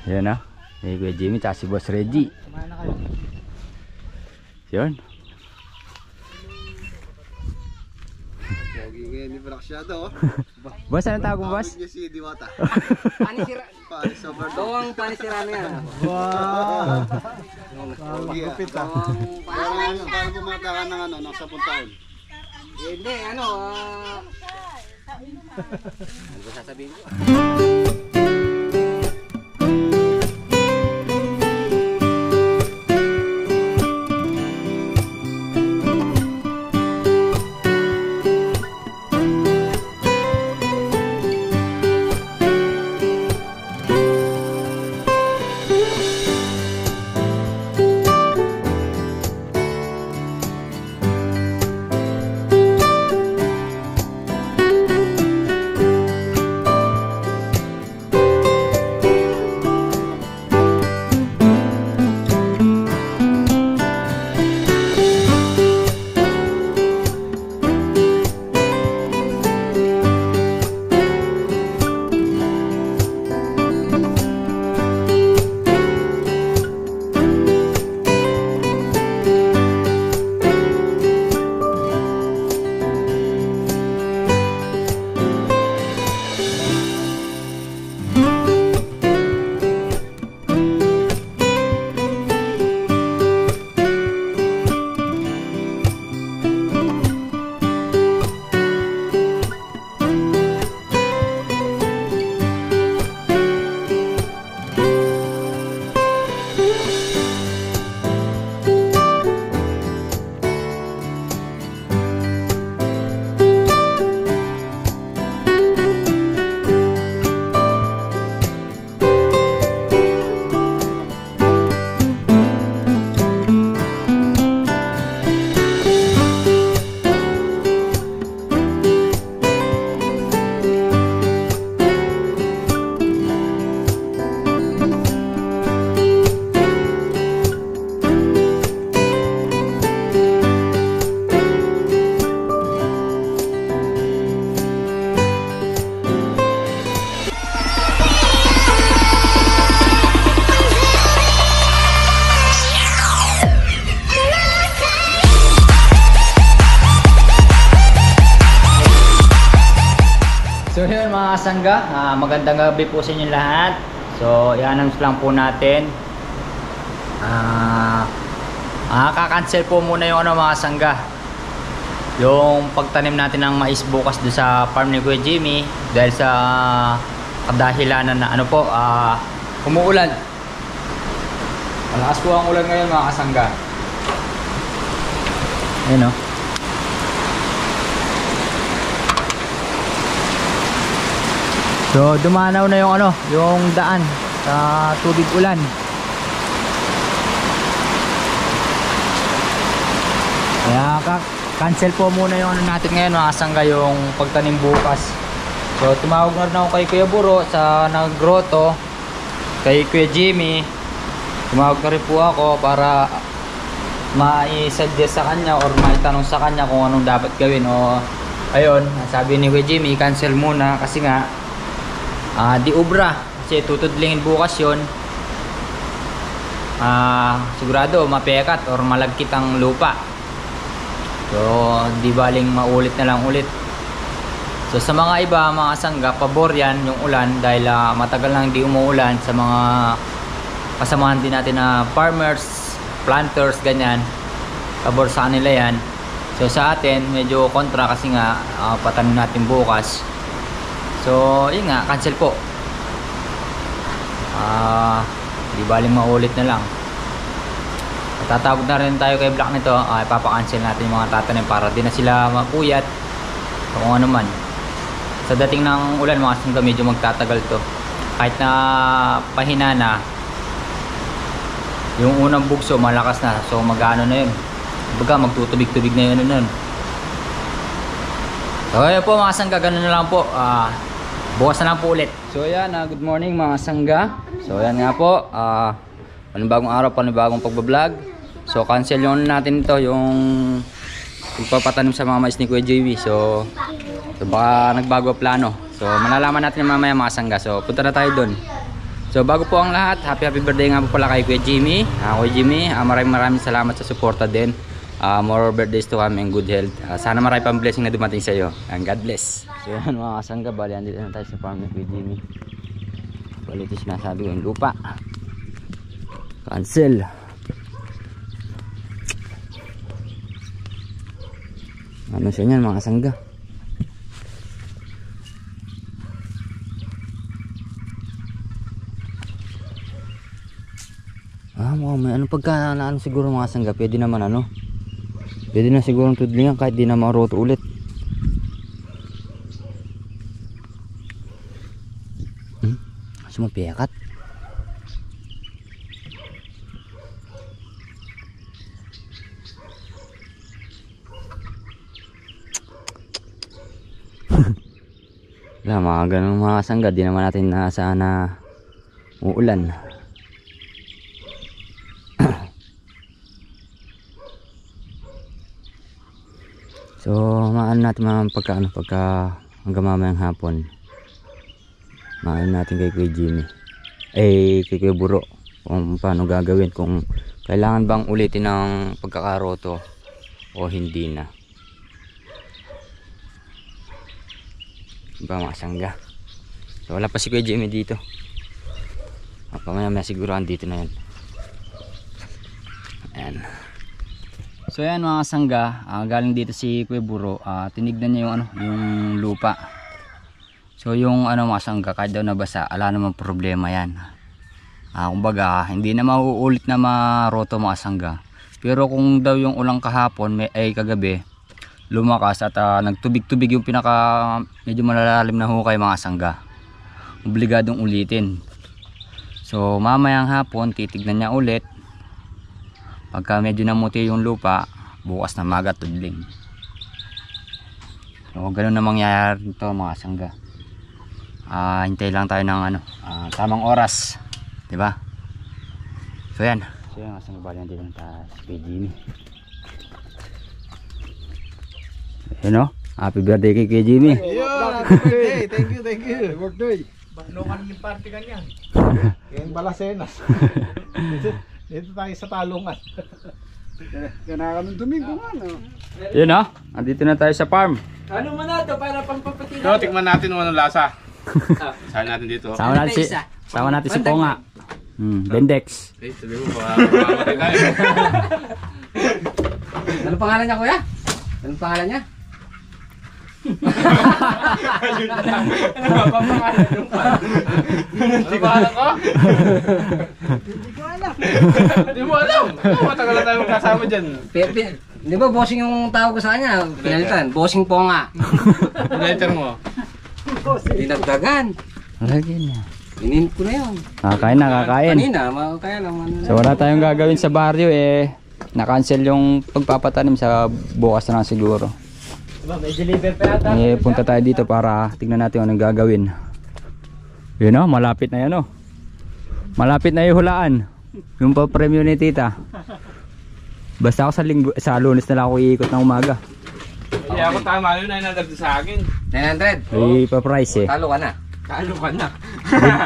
Yan na. May Kuya Jimmy tsaka si Boss Reggie. Kumain na kayo. Yun. Hindi pa nakasyado, oh. Boss, anong tawag mo, Boss? Niya si Diwata. Panisira. Paris over. Doang panisira na yan. Wow! Gupit ah. Parang bumata ka ng ano, ng 10 taon. Hindi, ano ba sasabihin ko? So yun mga kasangga, magandang gabi po sa inyo lahat. So i-announce lang po natin, kakancel po muna yung ano mga kasangga, yung pagtanim natin ng mais bukas doon sa farm ni Kuya Jimmy. Dahil sa kadahilanan na ano po, umuulan. Malakas po ang ulan ngayon mga kasangga. Ayun o. So dumanaw na yung ano, yung daan sa tubig ulan. Kaya cancel po muna yung ano natin ngayon mga kasangga, yung pagtanim bukas. So tumawag na rin ako kay Kuya Buro sa Naggrotto, kay Kuya Jimmy. Tumawag na rin po ako para mai-suggest sa kanya or maitanong sa kanya kung anong dapat gawin. O ayun, sabi ni Kuya Jimmy, cancel muna kasi nga di obra, kasi tutudlingin bukas yun. Sigurado mapekat or malagkit ang lupa. So di baling maulit na lang ulit. So sa mga iba, mga kasangga, pabor yan yung ulan dahil matagal lang di umuulan. Sa mga kasamahan din natin na farmers, planters, ganyan, pabor sa kanila yan. So sa atin medyo kontra kasi nga patanim natin bukas. So yun nga, cancel po. Di baling maulit na lang. Tatawag na rin tayo kay Black nito. Ipapa-cancel natin yung mga tatanim para di na sila mapuyat kung ano man. Sa dating ng ulan mga kasangga, medyo magtatagal to. Kahit na pahina na, yung unang bugso malakas na. So mag-ano na yun, baga magtutubig-tubig na yun nun. So ayun po mga kasangga, ganun na lang po. Bukas na lang po ulit. So yan, good morning mga kasangga. So yan nga po, panibagong araw, panibagong pagbablog. So cancel yung natin ito, yung pagpapatanim sa mga mais ni Kuya JV. So baka nagbago plano. So malalaman natin mamaya mga kasangga. So punta na tayo doon. So So bago po ang lahat, happy birthday nga po pala kay Kuya Jimmy. Kuya Jimmy, maraming salamat sa suporta din. More birthdays to come and good health. Sana marami pang blessing na dumating sa iyo. And God bless. So yan mga kasangga, bali andito na tayo sa farm ni Kuya Jimmy. Bali ito sinasabi ko yung lupa. Cancel. Ano siya yan mga kasangga? Mukhang may ano pagka ano siguro mga sangga, pwede naman ano. Pwede na siguro tudlingan kahit di na maroto ulit. Kasi mapiyakat. Wala, mga ganun mga sangga, di naman natin nasaan na uulan. So maan natin pagka hanggang mamayang hapon. Maan natin kay Kuya Jimmy. Kay Kuya Buro kung paano gagawin, kung kailangan bang ulitin ng pagkakaroto o hindi na. Diba mga sangga? So wala pa si Kuya Jimmy dito. Pamaya siguro andito na yan. Ayan. So ayan mga sangga, galing dito si Kuya Buro, tinignan niya yung yung lupa. So yung mga sangga, kahit daw nabasa, ala namang problema yan. Kumbaga hindi na mauulit na maroto mga sangga. Pero kung daw yung ulang kahapon kagabi lumakas at nagtubig-tubig yung medyo malalalim na hukay mga sangga, obligadong ulitin. So mamayang hapon titignan niya ulit. Pagka medyo namuti yung lupa, bukas na maga tudling. So ganun na mangyayari nito mga sangga. Hintay lang tayo ng tamang oras, 'di ba? So yan. So yan, asang bali dito sa kay Jimmy. Happy birthday kay Jimmy. Happy birthday. Thank you. Happy birthday. Baklokan yung party kanyan. Yung Balasenas. Dito tayo sa talungan. Kaya ng Domingo nga, no? Yun andito na tayo sa farm. Ano mo na to para pampapatin So, tikman natin kung anong lasa. Saan natin dito? Sama natin si Ponga. Bendex. Sabi mo baka mamatay tayo. Ano pangalan niya, kuya? Anong pangalan niya? Ano pangalan ko? Hindi mo alam. Matagal na tayo magkasama dyan. Di ba bossing yung tawag ko sa kanya? Pinalitan, bossing Ponga. Letter mo. Dinagdagan. Lagyan niya. Inin ko na yun. Kakain. Kanina, kaya lang. So wala tayong gagawin sa baryo na-cancel yung pagpapatanim sa bukas na lang siguro. May deliver pa yata. Punta tayo dito para tignan natin anong gagawin. Yun malapit na yan Malapit na yung hulaan. Yung pa-premyo ni tita. Basta ako sa Lunes na lang ako iikot ng umaga. Hindi ako tama yun, 900 sa akin. 900? Ipa-price Talo ka na. Talo ka na.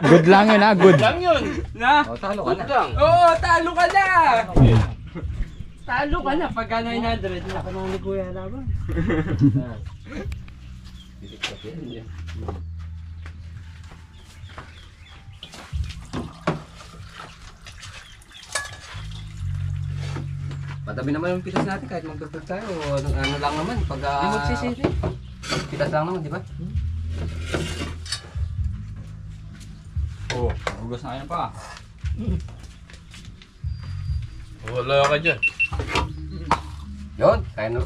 Good lang yun good. Lang yun. Na? Talo ka na. Oo, talo ka na. Talo ka na pagka 900. Ako nang ni kuya laban. Patabi naman yung pitas natin kahit magdagdag tayo. Ano lang naman pag magsisisi. Pitas lang naman, di ba? Hugas na yan pa. Wala ka dyan. Yun, kain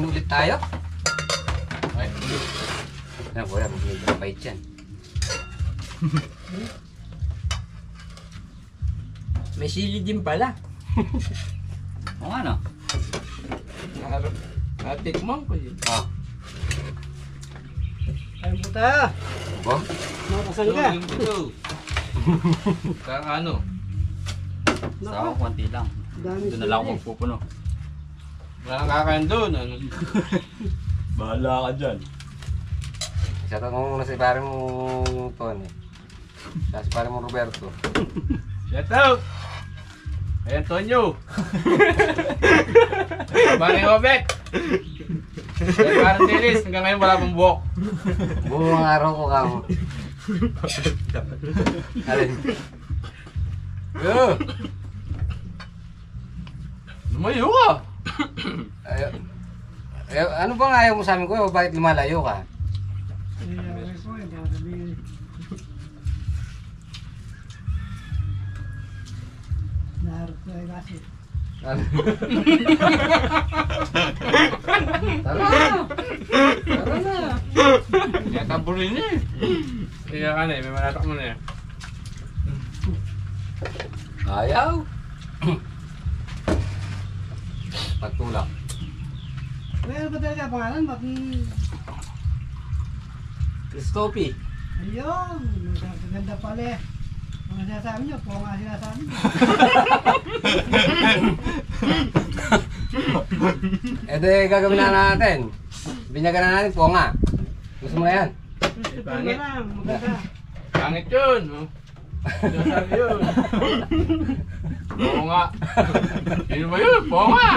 ulit tayo. Yan, kuya, medyo bait yan. May sili din pala. Oo nga Tikman ko yun. Ayun po tayo. Bo? Nakasangga. Kaya ano? Sa ako, konti lang. Doon na lang ako magpupuno. Wala kakain doon. Ano? Bahala ka dyan. Shoutout mo muna sa pare mo, Tony. Kasi parang mo Roberto. Shout out! Ay, Antonio! Bani Obek! Ay, parang Dennis, hanggang ngayon wala pong buhok. Buong araw ko kamo. Alin? Yeah. Lumayo ka! Ano bang ayaw mo sa amin ko? Bakit lumalayo ka? Ano? Tara na! Tara na! Kaya taburin niya eh. Kaya ka na eh, may manatak mo na eh. Ayaw! Pagtulak. Meron ba talaga pangalan? Christopy. Ayun, ganda pala eh. Mga sinasabi nyo, po nga sinasabi nyo. Ito yung gagawin na natin. Binyagan na natin, ponga. Gusto mo na yan? Gusto ko na lang, maganda. Pangit yun! Oh. Ano sabi yun? Oo nga. Yun ba yun? Oo nga!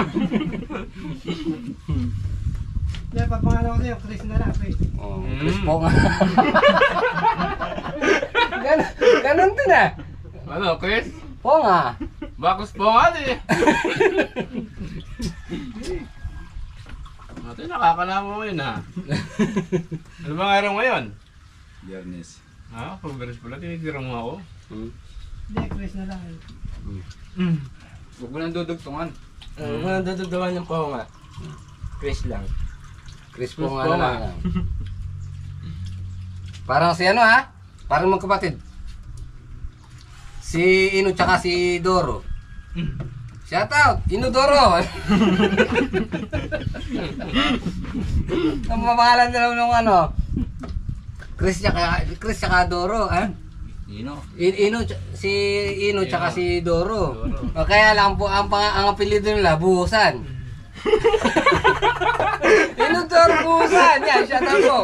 Kaya papangalan ko sa'yo, Chris na lang, Chris. Oh, Chris ponga. Ganon din ah. Ano, Chris? Ponga. Bakos po nga eh. Ito nakakalama mo yun ha. Ano bang araw ngayon? Biyernes. Ha? Pag-beres pala, tinitirang mo ako. Hindi, Chris na lang. Huwag mo nang dudugtungan. Hmm. Ano nang dadagdawan yung po nga? Chris lang. Chris ponga Ponga. na lang. Parang si ano ha? Parang magkapatid. Si Ino tsaka si Doro. Shout out! Inodoro! Ang mapangalan na lang nung ano. Chris tsaka Doro, ha? Si Ino tsaka si Doro. O kaya lang po ang apelyido nila Buhusan. Inodoro Buhusan. Yan, shout out po.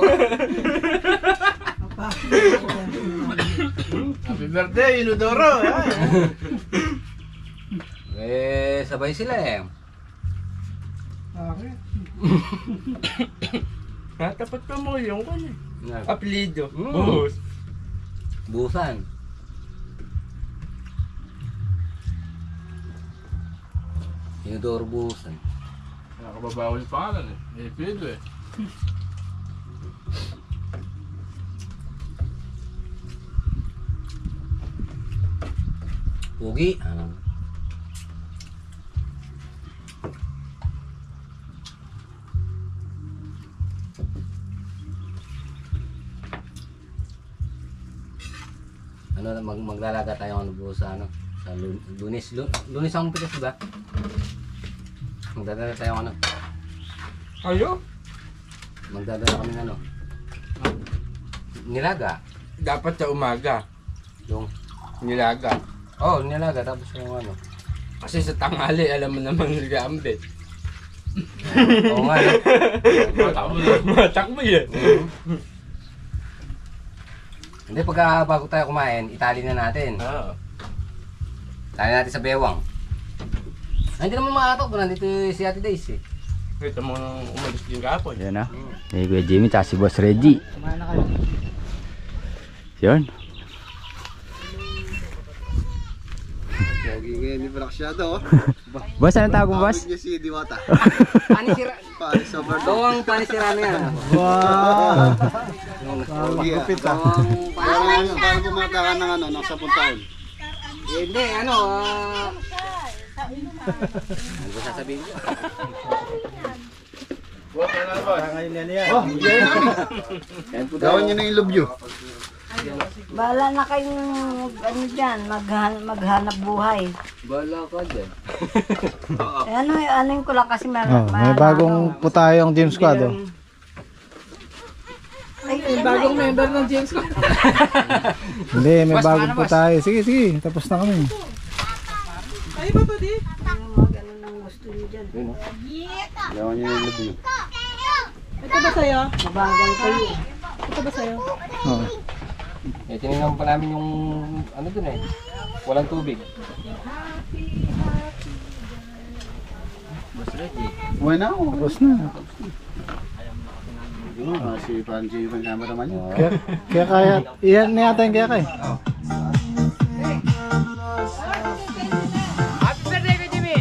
Happy birthday, Inodoro! Sabay sila eh. Okay. Tapat pa mo yung kanya. Apelido. Mm. Buhos. Buhusan. Inodoro Buhusan. Nakababawal yung pangalan eh. Eh, pido eh. Pugi. Maglalaga tayo ano po sa ano sa Lunes ang pitas ba? Magdadala tayo ano. Ayo? Magdadala kami ng ano. Nilaga. Dapat sa umaga. Yung Nilaga. nilaga tapos yung ano. Kasi sa tanghali, alam mo naman nag-aambit. Oo nga. Matakbo yan. Hindi pagka bago tayo kumain, itali na natin. Oo. Tali natin sa bewang. Ay, hindi naman makatok, nandito si Ate Daisy eh. Kita mo nung umalis din kahapon. Yan na. Eh, Kuya Jimmy, tsaka si Boss Reggie. Kumain na kayo. Yun. Pogi ngayon ni Braksiyado, oh. Boss, anong tawag mo, boss? Pamit niya si Diwata. Panisira. Paris sa Bardo. Ito ang panisira na yan. Wow! Pogi, ah. Gupit Ito ah. ang Paano bumata ka ng ano, ng 10 taon? Hindi, ano ano ba sasabihin ko? Ngayon yan yan. Oh, gawin niyo na yung love you. Bahala na kayong ano dyan, maghanap buhay. Bala ka dyan. Ano yung ko lang kasi May bagong putayong James Squad. Oh. May bagong member ng James Squad. Hindi, may bagong putayo. Sige, sige. Tapos na kami. Ganun ang gusto niyo dyan. Gawin niyo yung love you. Mabagal kayo. Oh. Eh, tinignan pa namin yung ano dun eh. Walang tubig. Uwi na ako. Tapos na. Si Panji yung cameraman yun. Kaya kaya, iyan na yata yung kaya kaya. Happy birthday ko, Jimmy!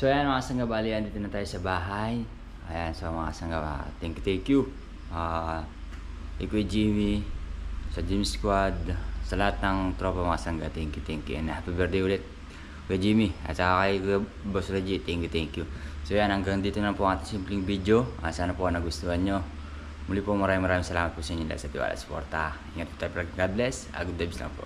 So ayan mga sangga, bali andito na tayo sa bahay. Ayan, so mga sangga, thank you. Ikoy Jimmy, sa Gym Squad, sa lahat ng tropa mga sangga, thank you. And happy birthday ulit kay Jimmy. At saka kay Boss Reggie, thank you. So ayan, hanggang dito na po ang ating simpleng video. Sana po nagustuhan nyo. Muli po maraming salamat po sa inyo sa tiwala at suporta. Ingat po tayo, God bless. Good vibes lang po.